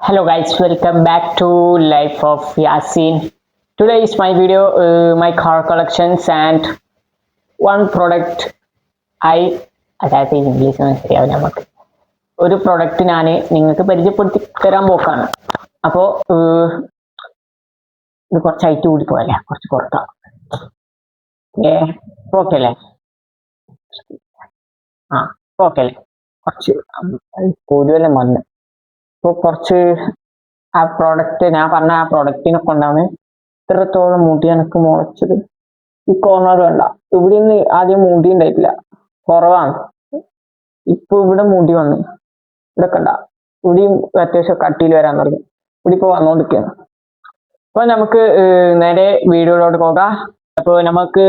Hello guys, welcome back to Life of Yasin. Today is my video, my car collections and one product അതായത് English മനസ്സിലാവും നമുക്ക്. ഒരു product ഞാൻ നിങ്ങൾക്ക് പരിചയപ്പെടുത്തി തരാൻ പോക്കാണ്. അപ്പോൾ ഇത് കുറച്ച് ഹൈറ്റ് കൂടി പോയല്ലേ, കുറച്ച് കുറക്കാം. ഓക്കെ അല്ലേ? ഓക്കെ അല്ലേ? കുറച്ച് കൂടുതലും വന്ന് ഇപ്പോൾ കുറച്ച് ആ പ്രോഡക്റ്റ് ഞാൻ പറഞ്ഞ ആ പ്രോഡക്റ്റിനെ കൊണ്ടാണ് ഇത്രത്തോളം മുടി എനിക്ക് മുളച്ചത്. ഈ കോർണർ വേണ്ട, ഇവിടെ നിന്ന് ആദ്യം മുടി ഉണ്ടായിട്ടില്ല, കുറവാണ്. ഇപ്പൊ ഇവിടെ മുടി വന്നു, ഇവിടെ കണ്ട ഇവിടെയും അത്യാവശ്യം കട്ടിയിൽ വരാൻ തുടങ്ങി. ഇവിടെ ഇപ്പൊ വന്നോണ്ടിരിക്കുകയാണ്. അപ്പൊ നമുക്ക് നേരെ വീഡിയോയിലോട്ട് പോകാം. അപ്പോൾ നമുക്ക്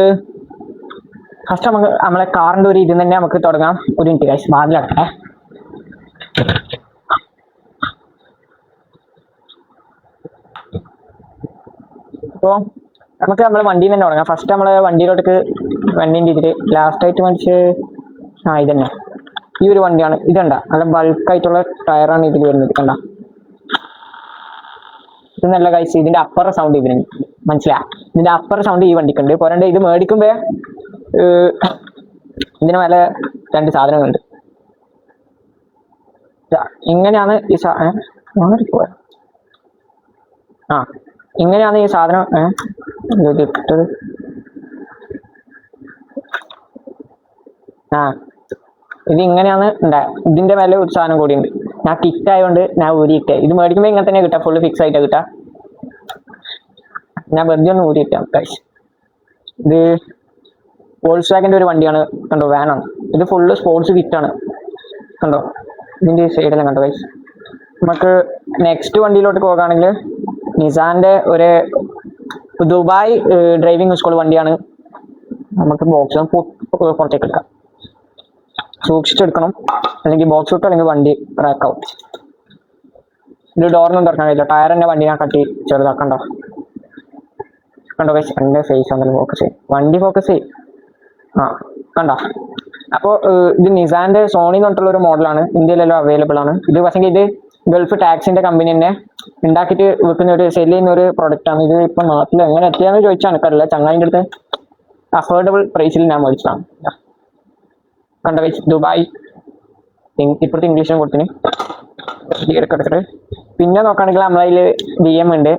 ഫസ്റ്റ് നമ്മളെ കാറിന്റെ ഒരു ഇത് തന്നെ നമുക്ക് തുടങ്ങാം. ഒരു മിനിറ്റ് ഗൈസ്, വാതിലടക്കട്ടെ. അപ്പോൾ നമുക്ക് നമ്മളെ വണ്ടിയിൽ തന്നെ തുടങ്ങാം. ഫസ്റ്റ് നമ്മളെ വണ്ടിയിലോട്ട് വണ്ടീൻ്റെ ഇതിൽ ലാസ്റ്റ് ആയിട്ട് മേടിച്ച് ഇതന്നെ ഈ ഒരു വണ്ടിയാണ്. ഇതുണ്ട നല്ല ബൾക്കായിട്ടുള്ള ടയറാണ് ഇതിൽ വരുന്നത്. കണ്ട ഇത് നല്ല ഗൈസ്. ഇതിന്റെ അപ്പർ സൗണ്ട് ഇതിന് മനസ്സിലായി. ഇതിന്റെ അപ്പർ സൗണ്ട് ഈ വണ്ടിക്കുണ്ട്. പോരണ്ട് ഇത് മേടിക്കുമ്പോ ഇതിന് നല്ല രണ്ട് സാധനങ്ങളുണ്ട്. ഇങ്ങനെയാണ് ഈ ഇങ്ങനെയാണ് ഈ സാധനം ഇട്ടത്. ഇത് ഇങ്ങനെയാണ് ഉണ്ടായത്. ഇതിന്റെ മേലെ ഒരു സാധനം കൂടി ഉണ്ട്. ഞാൻ കിറ്റ് ആയതുകൊണ്ട് ഞാൻ ഊരിയിട്ടേ. ഇത് മേടിക്കുമ്പോൾ ഇങ്ങനെ തന്നെ കിട്ടാം, ഫുള്ള് ഫിക്സ് ആയിട്ടാ കിട്ടാം. ഞാൻ വെറുതെ ഒന്ന് ഊരിയിട്ടാം ഗൈസ്. ഇത് വോൾസ്വാഗന്റെ ഒരു വണ്ടിയാണ്, കണ്ടോ, വാനാണ്. ഇത് ഫുള്ള് സ്പോർട്സ് കിറ്റാണ്, കണ്ടോ. ഇതിന്റെ സൈഡെല്ലാം കണ്ടോ ഗൈസ്. നമുക്ക് നെക്സ്റ്റ് വണ്ടിയിലോട്ട് പോകുകയാണെങ്കിൽ നിസാന്റെ ഒരു ദുബായ് ഡ്രൈവിംഗ് സ്കൂൾ വണ്ടിയാണ്. നമുക്ക് ബോക്സ് പുറത്തേക്ക് എടുക്കാം, സൂക്ഷിച്ചെടുക്കണം, അല്ലെങ്കിൽ ബോക്സ് ഇട്ടോ അല്ലെങ്കിൽ വണ്ടി റാക്കാവും. ഇത് ഡോറിനൊന്നും തുറക്കാൻ കഴിയില്ല. ടയറിന്റെ വണ്ടി ഞാൻ കട്ടി ചെറുതാക്കണ്ടോ, കണ്ടോ ഗൈസ്. എൻ്റെ ഫേസ് അങ്ങനെ ഫോക്കസ് ചെയ്യും, വണ്ടി ഫോക്കസ് ചെയ്യും. കണ്ടോ. അപ്പോൾ ഇത് നിസാന്റെ സോണി എന്ന് പറഞ്ഞിട്ടുള്ള ഒരു മോഡലാണ്, ഇന്ത്യയിലെല്ലാം അവൈലബിൾ ആണ്. ഇത് പക്ഷേ ഇത് ഗൾഫ് ടാക്സിന്റെ കമ്പനി തന്നെ ഉണ്ടാക്കിയിട്ട് വെക്കുന്ന ഒരു സെല് ചെയ്യുന്ന ഒരു പ്രൊഡക്റ്റ് ആണ്. ഇത് ഇപ്പൊ നാട്ടിൽ എങ്ങനെ എത്തിയാന്ന് ചോദിച്ചാൽ എനിക്കറിയില്ല. ചങ്ങായിൻ്റെ അടുത്ത് അഫോർഡബിൾ പ്രൈസിൽ ഞാൻ മേടിച്ചതാണ്. കണ്ട ഗൈസ്, ദുബായ്. ഇപ്പോഴത്തെ ഇംഗ്ലീഷിനും കൊടുത്തിന് എടുക്കെടുത്തിട്ട്. പിന്നെ നോക്കുകയാണെങ്കിൽ നമ്മളതിൽ DM ഉണ്ട്.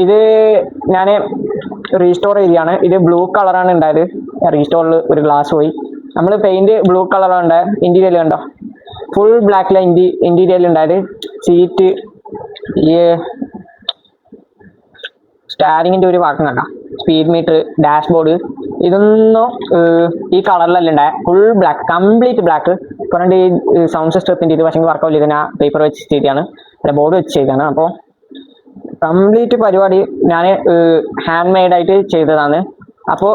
ഇത് ഞാൻ റീസ്റ്റോർ ചെയ്യാണ്. ഇത് ബ്ലൂ കളറാണ് ഉണ്ടായത്. റീസ്റ്റോറിൽ ഒരു ഗ്ലാസ് പോയി. നമ്മൾ പെയിന്റ് ബ്ലൂ കളറാണ് ഉണ്ടായത്. ഇന്റീരിയൽ കണ്ടോ, ഫുൾ ബ്ലാക്കിലാണ് ഇന്റീരിയൽ ഉണ്ടായത്. സീറ്റ്, ഈ സ്റ്റാരിങ്ങിന്റെ ഒരു ഭാഗം കണ്ട, സ്പീഡ് മീറ്റർ, ഡാഷ്ബോർഡ്, ഇതൊന്നും ഈ കളറിലല്ല ഉണ്ടായ. Full black, complete black. പറഞ്ഞിട്ട് ഈ സൗണ്ട് സിസ്റ്റത്തിന്റെ ഇത് പക്ഷേ വർക്കൗട്ട് ചെയ്ത് ഞാൻ പേപ്പർ വെച്ച് ചെയ്താണ്, അല്ല ബോർഡ് വെച്ച് ചെയ്താണ്. അപ്പോൾ കംപ്ലീറ്റ് പരിപാടി ഞാൻ ഹാൻഡ് മെയ്ഡ് ആയിട്ട് ചെയ്തതാണ്. അപ്പോൾ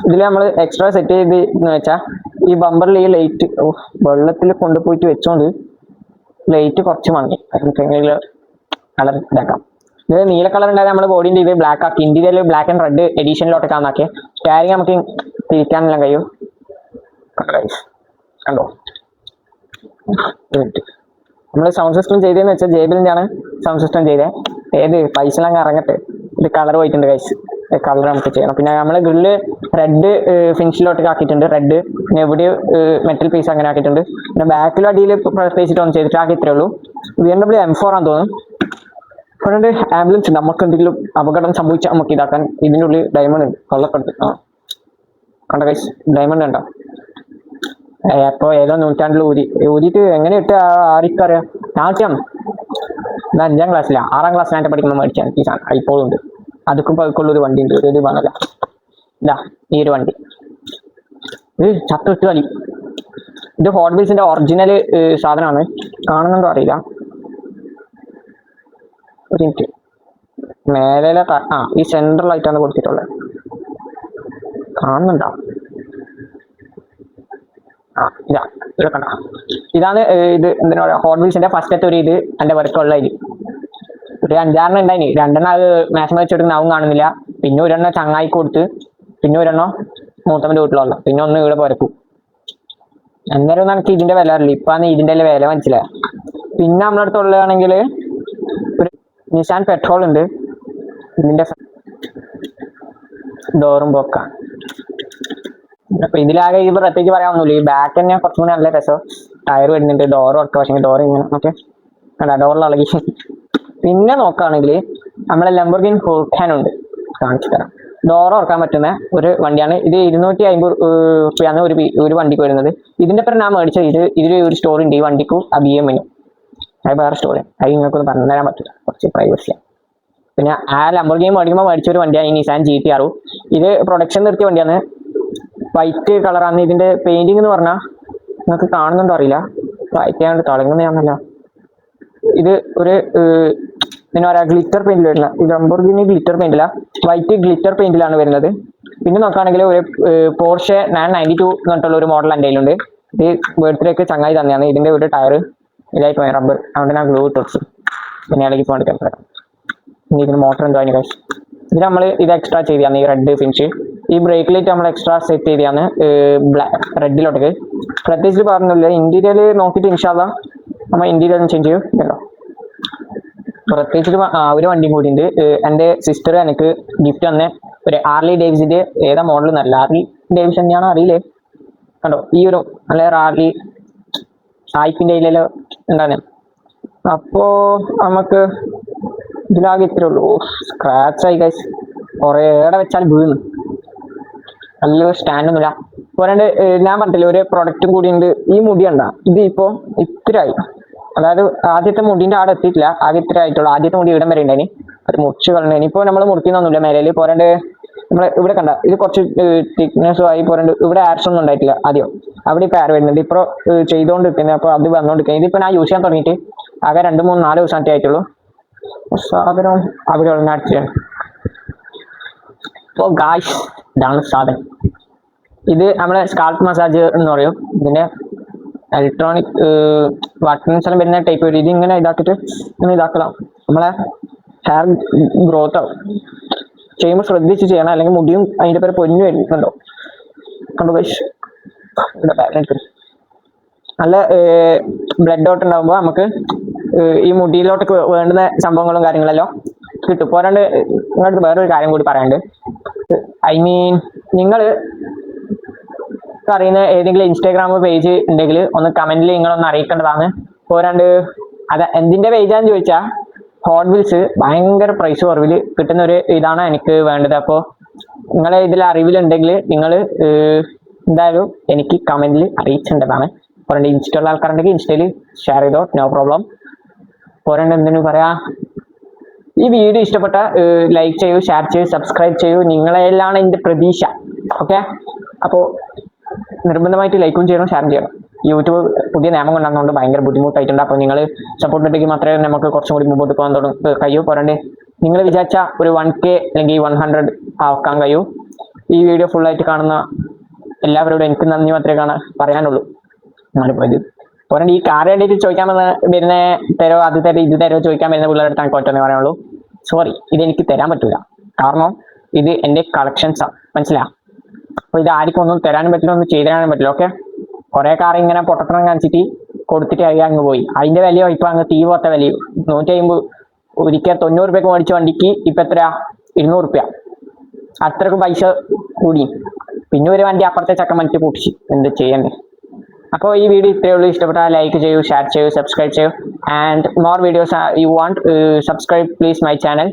ഇതിൽ നമ്മൾ എക്സ്ട്രാ സെറ്റ് ചെയ്ത് എന്ന് വെച്ചാൽ ഈ ബമ്പറിൽ ഈ ലൈറ്റ് വെള്ളത്തിൽ കൊണ്ടുപോയിട്ട് വെച്ചോണ്ട് ലൈറ്റ് കുറച്ച് മങ്ങി, കളർ ഇതാക്കാം. ഇത് നീല കളർ ഉണ്ടായത് നമ്മൾ ബോഡിന്റെ ഇത് ബ്ലാക്ക് ആക്കി. ഇന്റീരിയൽ ബ്ലാക്ക് ആൻഡ് റെഡ് എഡീഷനിലോട്ടൊക്കെ ആക്കി. സ്റ്റാരിങ് നമുക്ക് തിരിക്കാനെല്ലാം കഴിയും, കണ്ടോ. നമ്മൾ സൗണ്ട് സിസ്റ്റം ചെയ്തതെന്ന് വെച്ചാൽ JBLന്റെ ആണ് സൗണ്ട് സിസ്റ്റം ചെയ്തത്. ഏത് പൈസ എല്ലാം ഇറങ്ങട്ടെ. ഇത് കളർ പോയിട്ടുണ്ട് ഗൈസ്, കളർ നമുക്ക് ചെയ്യണം. പിന്നെ നമ്മൾ ഗ്രില്ല് റെഡ് ഫിനിഷിലോട്ടൊക്കെ ആക്കിയിട്ടുണ്ട്, റെഡ്. പിന്നെ എവിടെ മെറ്റൽ പീസ് അങ്ങനെ ആക്കിയിട്ടുണ്ട്. പിന്നെ ബാക്കിലും അടിയിൽ പേസിട്ട് ഒന്ന് ചെയ്തിട്ട് ആക്കി ഇത്രേ ഉള്ളൂ. BMW M4 ആണെന്ന് തോന്നുന്നു. അതുകൊണ്ട് ആംബുലൻസ് നമുക്ക് എന്തെങ്കിലും അപകടം സംഭവിച്ചാൽ നമുക്ക് ഇതാക്കാൻ ഇതിൻ്റെ ഉള്ളിൽ ഡയമണ്ട് ഉണ്ട്, കൊള്ളപ്പെടുത്ത്. കണ്ട ഗൈസ്, ഡയമണ്ട് ഉണ്ടോ. അപ്പോൾ ഏതോ നൂറ്റാണ്ടിൽ ഊരിയിട്ട് എങ്ങനെ ഇട്ട് ആർക്കറിയാം. നാട്യം ഇത് 5ാം ക്ലാസ്സിലാണ്, 6ാം ക്ലാസ്സിലായിട്ട് പഠിക്കുമ്പോൾ മേടിച്ചാണ് ഈ സാധനം. ഇപ്പോഴും ഉണ്ട്. അതുക്കും പതുക്കുള്ളൊരു വണ്ടി ഉണ്ട്, ഒരു പറഞ്ഞല്ല. ഇതാ ഈ ഒരു വണ്ടി, ഇത് ചത്തിട്ട് കളി. ഇത് ഹോട്ട് വീൽസിന്റെ ഒറിജിനൽ സാധനമാണ്. കാണുന്നുണ്ടോ അറിയില്ല. ഒരു മിനിറ്റ്, മേലെ ഈ സെൻട്രലായിട്ടാണ് കൊടുത്തിട്ടുള്ളത്, കാണുന്നുണ്ടോ? ഇതൊക്കെ ഇതാണ്. ഇത് എന്തിനാ പറയുക, ഹോട്ട് വീൽസിന്റെ ഫസ്റ്റത്തെ ഒരു ഇത് എൻ്റെ വർക്കുള്ള ഇത്. ഒരു 5-6 ഉണ്ടായിന്. 2 അത് മാക്സിമം വെച്ചെടുക്കുന്ന ആവും കാണുന്നില്ല. പിന്നെ ഒരെണ്ണം ചങ്ങായി കൊടുത്ത്, പിന്നെ ഒരെണ്ണം മൂത്തമ്മൻ്റെ വീട്ടിലുള്ള, പിന്നെ ഒന്ന് ഇവിടെ പുരക്കും. എന്തായാലും നമുക്ക് ഇതിന്റെ വില അറിയില്ല. ഇപ്പാണ് ഇതിന്റെ വില മനസ്സിലായി. പിന്നെ നമ്മളെ അടുത്തുള്ളതാണെങ്കിൽ നിസാൻ പെട്രോൾ ഉണ്ട്. ഇതിന്റെ ഡോറും ബോക്ക. അപ്പൊ ഇതിലാകെ ഈ പ്രത്യേകിച്ച് പറയാനൊന്നുമില്ല. ഈ ബാക്ക് തന്നെ കുറച്ചും കൂടി നല്ല രസം. ടയർ വരുന്നുണ്ട്, ഡോർ ഒക്കെ. പക്ഷേ ഡോർ ഇങ്ങനെ ഓക്കെ അല്ല ഡോറിൽ ഇളകി. പിന്നെ നോക്കുകയാണെങ്കിൽ നമ്മളെ ലംബോർഗിനി ഹുറാക്കൻ ഉണ്ട്, കാണിച്ചു തരാം. ഡോർ ഓർക്കാൻ പറ്റുന്ന ഒരു വണ്ടിയാണ് ഇത്. 250 രൂപയാണ് ഒരു വണ്ടിക്ക് വരുന്നത്. ഇതിന്റെ പേര് ഞാൻ മേടിച്ചത്. ഇതിൽ ഒരു സ്റ്റോറി ഉണ്ട് ഈ വണ്ടിക്കും ആ BM-നും. അത് വേറെ സ്റ്റോറി, അത് നിങ്ങൾക്കൊന്നും പറഞ്ഞു തരാൻ പറ്റില്ല, കുറച്ച് പ്രൈവസിയാണ്. പിന്നെ ആ ലംബോർഗിനി മേടിക്കുമ്പോൾ മേടിച്ച ഒരു വണ്ടിയാണ് ഈ നിസാൻ GT-R. ഇത് പ്രൊഡക്ഷൻ നിർത്തിയ വണ്ടിയാണ്. വൈറ്റ് കളറാണ്. ഇതിന്റെ പെയിന്റിംഗ് എന്ന് പറഞ്ഞാൽ നിങ്ങൾക്ക് കാണുന്നുണ്ടോ അറിയില്ല, വൈറ്റ് ആയിട്ട് തിളങ്ങുന്നതാണല്ല. ഇത് ഒരു പിന്നെ പറയാ ഗ്ലിറ്റർ പെയിന്റിൽ വരുന്ന ഈ ലംബോർഗിനി ഗ്ലിറ്റർ പെയിന്റില്ല, വൈറ്റ് ഗ്ലിറ്റർ പെയിന്റിലാണ് വരുന്നത്. പിന്നെ നോക്കുകയാണെങ്കിൽ ഒരു പോർഷെ 992 എന്ന് പറഞ്ഞിട്ടുള്ള ഒരു മോഡൽ എൻ്റെ കയ്യിലുണ്ട്. ഇത് ബർത്ത്ഡേക്ക് ചങ്ങായി തന്നെയാണ്. ഇതിന്റെ ഒരു ടയർ ഇതായി പോയി റബ്ബർ, അതുകൊണ്ട് ഞാൻ ഗ്ലൂ ഇട്ടു. പിന്നെ ഇളകി പോകാൻ എടുക്കാൻ. ഇനി ഇതിന് മോട്ടർ എന്തോ അതിന് കാശ്. ഇത് നമ്മൾ ഇത് എക്സ്ട്രാ ചെയ്താണ് ഈ റെഡ് ഫിനിഷ്. ഈ ബ്രേക്ക് ലൈറ്റ് നമ്മൾ എക്സ്ട്രാ സെറ്റ് ചെയ്താണ് റെഡിലോട്ടേക്ക്. പ്രത്യേകിച്ച് പറഞ്ഞില്ല. ഇന്റീരിയർ നോക്കിയിട്ട് ഇൻഷാല്ലാ നമ്മൾ ഇന്റീരിയർ ചേഞ്ച് ചെയ്യും. കേട്ടോ പ്രത്യേകിച്ച് ഒരു വണ്ടിയും കൂടി ഉണ്ട്. എൻ്റെ സിസ്റ്റർ എനിക്ക് ഗിഫ്റ്റ് തന്നെ ഒരു ഹാർലി ഡേവിസിന്റെ ഏതാ മോഡൽ എന്നല്ല, ഹാർലി ഡേവിസ് തന്നെയാണോ അറിയില്ലേ. കണ്ടോ ഈ ഒരു നല്ല ഹാർലി സായിപ്പിന്റെ കയ്യിലല്ലോ എന്താണ്. അപ്പോ നമുക്ക് ഇതിലാകെ ഇത്രേ ഉള്ളൂ. സ്ക്രാച്ച് ആയി ഗൈസ്, കുറേ ഏടെ വെച്ചാൽ വീണ്. നല്ല സ്റ്റാൻഡൊന്നുമില്ല. പോരാണ്ട് ഞാൻ പറഞ്ഞിട്ടില്ല ഒരു പ്രൊഡക്റ്റും കൂടി ഉണ്ട്. ഈ മുടി കണ്ട ഇത് ഇപ്പോ ഇത്രയായി. അതായത് ആദ്യത്തെ മുടിന്റെ ആടെ എത്തിയിട്ടില്ല, ആകെ ഇത്ര ആയിട്ടുള്ളൂ. ആദ്യത്തെ മുടി ഇവിടം വരെ ഉണ്ടായിന്, അത് മുറിച്ച് കളഞ്ഞു. ഇനിയിപ്പോൾ നമ്മൾ മുറിക്കുന്നൊന്നുമില്ല മേലയിൽ. പോരാണ്ട് നമ്മൾ ഇവിടെ കണ്ട ഇത് കുറച്ച് തിക്നെസ്സും ആയി. പോരാണ്ട് ഇവിടെ ആർസ് ഒന്നും ഉണ്ടായിട്ടില്ല ആദ്യം. അവിടെ ഇപ്പോൾ ആർ വരുന്നുണ്ട്, ഇപ്പോൾ ചെയ്തുകൊണ്ടിരിക്കുന്നത്. അപ്പോൾ അത് വന്നുകൊണ്ടിരിക്കുന്നത്. ഇതിപ്പോൾ ഞാൻ യൂസ് ചെയ്യാൻ തുടങ്ങിയിട്ട് ആകെ 2, 3, 4 ദിവസമായിട്ടേ ആയിട്ടുള്ളൂ. സാധനം അവിടെ അടിച്ചാണ്. അപ്പോൾ ഗായ്സ് ഇതാണ് സാധനം. ഇത് നമ്മളെ സ്കാൽപ്പ് മസാജ് എന്ന് പറയും. ഇതിന്റെ ഇലക്ട്രോണിക് ബട്ടൺസ് എല്ലാം വരുന്ന ടൈപ്പ് വരും. ഇത് ഇങ്ങനെ ഇതാക്കിയിട്ട് ഇങ്ങനെ ഇതാക്കണം. നമ്മളെ ഹെയർ ഗ്രോത്ത് ആവും. ചെയ്യുമ്പോൾ ശ്രദ്ധിച്ച് ചെയ്യണം, അല്ലെങ്കിൽ മുടിയും അതിന്റെ പേര് പൊന്നു വരുന്നുണ്ടോ കണ്ടോ ഗൈസ്. നല്ല ബ്ലഡ് ഔട്ട് ഉണ്ടാകുമ്പോൾ നമുക്ക് ഈ മുടിയിലോട്ട് വേണ്ടുന്ന സംഭവങ്ങളും കാര്യങ്ങളെല്ലാം കിട്ടും. പോരാണ്ട് നിങ്ങളുടെ വേറൊരു കാര്യം കൂടി പറയാനുണ്ട്. ഐ മീൻ നിങ്ങൾ അറിയുന്ന ഏതെങ്കിലും ഇൻസ്റ്റാഗ്രാം പേജ് ഉണ്ടെങ്കിൽ ഒന്ന് കമന്റിൽ നിങ്ങളൊന്ന് അറിയിക്കേണ്ടതാണ്. പോരാണ്ട് അത് എന്തിന്റെ പേജാന്ന് ചോദിച്ചാൽ ഹോട്ട് വീൽസ് ഭയങ്കര പ്രൈസ് കുറവിൽ കിട്ടുന്ന ഒരു ഇതാണ് എനിക്ക് വേണ്ടത്. അപ്പോൾ നിങ്ങളെ ഇതിൽ അറിവിലുണ്ടെങ്കിൽ നിങ്ങൾ എന്തായാലും എനിക്ക് കമന്റിൽ അറിയിക്കേണ്ടതാണ്. പോരാണ്ട് ഇൻസ്റ്റയുള്ള ആൾക്കാരുണ്ടെങ്കിൽ ഇൻസ്റ്റയിൽ ഷെയർ ചെയ്തോ, നോ പ്രോബ്ലം. പോരാണ്ട് എന്തിനു പറയാ, ഈ വീഡിയോ ഇഷ്ടപ്പെട്ട ലൈക്ക് ചെയ്യൂ, ഷെയർ ചെയ്യൂ, സബ്സ്ക്രൈബ് ചെയ്യൂ. നിങ്ങളെല്ലാം എൻ്റെ പ്രതീക്ഷ. ഓക്കെ, അപ്പോൾ നിർബന്ധമായിട്ട് ലൈക്കും ചെയ്യണം, ഷെയർ ചെയ്യണം. യൂട്യൂബ് പുതിയ നിയമം കൊണ്ടുവന്നുകൊണ്ട് ഭയങ്കര ബുദ്ധിമുട്ടായിട്ടുണ്ട്. അപ്പോൾ നിങ്ങൾ സപ്പോർട്ട് ഉണ്ടെങ്കിൽ മാത്രമേ നമുക്ക് കുറച്ചും കൂടി മുമ്പോട്ട് പോകാൻ കഴിയൂ. പോരാണ്ട് നിങ്ങൾ വിചാരിച്ച ഒരു 1K അല്ലെങ്കിൽ 100 ആക്കാൻ കഴിയൂ. ഈ വീഡിയോ ഫുള്ളായിട്ട് കാണുന്ന എല്ലാവരോടും എനിക്ക് നന്ദി മാത്രമേ പറയാനുള്ളൂ. പോയത് പോരാണ്ട് ഈ കാർ കണ്ടിട്ട് ചോദിക്കാൻ വരുന്ന തരോ അത് തരോ ഇത് തരോ ചോദിക്കാൻ വരുന്ന പിള്ളേരുടെ അടുത്ത് എനിക്ക് ഒറ്റ പറയാനുള്ളൂ, സോറി ഇതെനിക്ക് തരാൻ പറ്റില്ല. കാരണം ഇത് എൻ്റെ കളക്ഷൻസാണ്, മനസ്സിലാ. അപ്പോൾ ഇത് ആർക്കും ഒന്നും തരാനും പറ്റില്ല, ഒന്നും ചെയ്തു തരാനും പറ്റില്ല. ഓക്കെ, കുറേ കാർ ഇങ്ങനെ പൊട്ടത്തണം കാണിച്ചിട്ട് കൊടുത്തിട്ട് അറിയാൻ അങ്ങ് പോയി. അതിന്റെ വിലയോ ഇപ്പൊ അങ്ങ് തീ പോത്ത വിലയും. 150 ഒരിക്കൽ 90 രൂപയ്ക്ക് മേടിച്ച വണ്ടിക്ക് ഇപ്പൊ എത്രയാ 200 രൂപ. അത്രക്കും പൈസ കൂടി. പിന്നെ ഒരു വണ്ടി അപ്പുറത്തെ ചക്കം മറ്റു പൊട്ടിച്ച് എന്ത് ചെയ്യണ്ടേ. അപ്പോൾ ഈ വീഡിയോ ഇത്രയേ ഉള്ളൂ. ഇഷ്ടപ്പെട്ടാൽ ലൈക്ക് ചെയ്യൂ, ഷെയർ ചെയ്യൂ, സബ്സ്ക്രൈബ് ചെയ്യൂ. And more videos you want subscribe please my channel.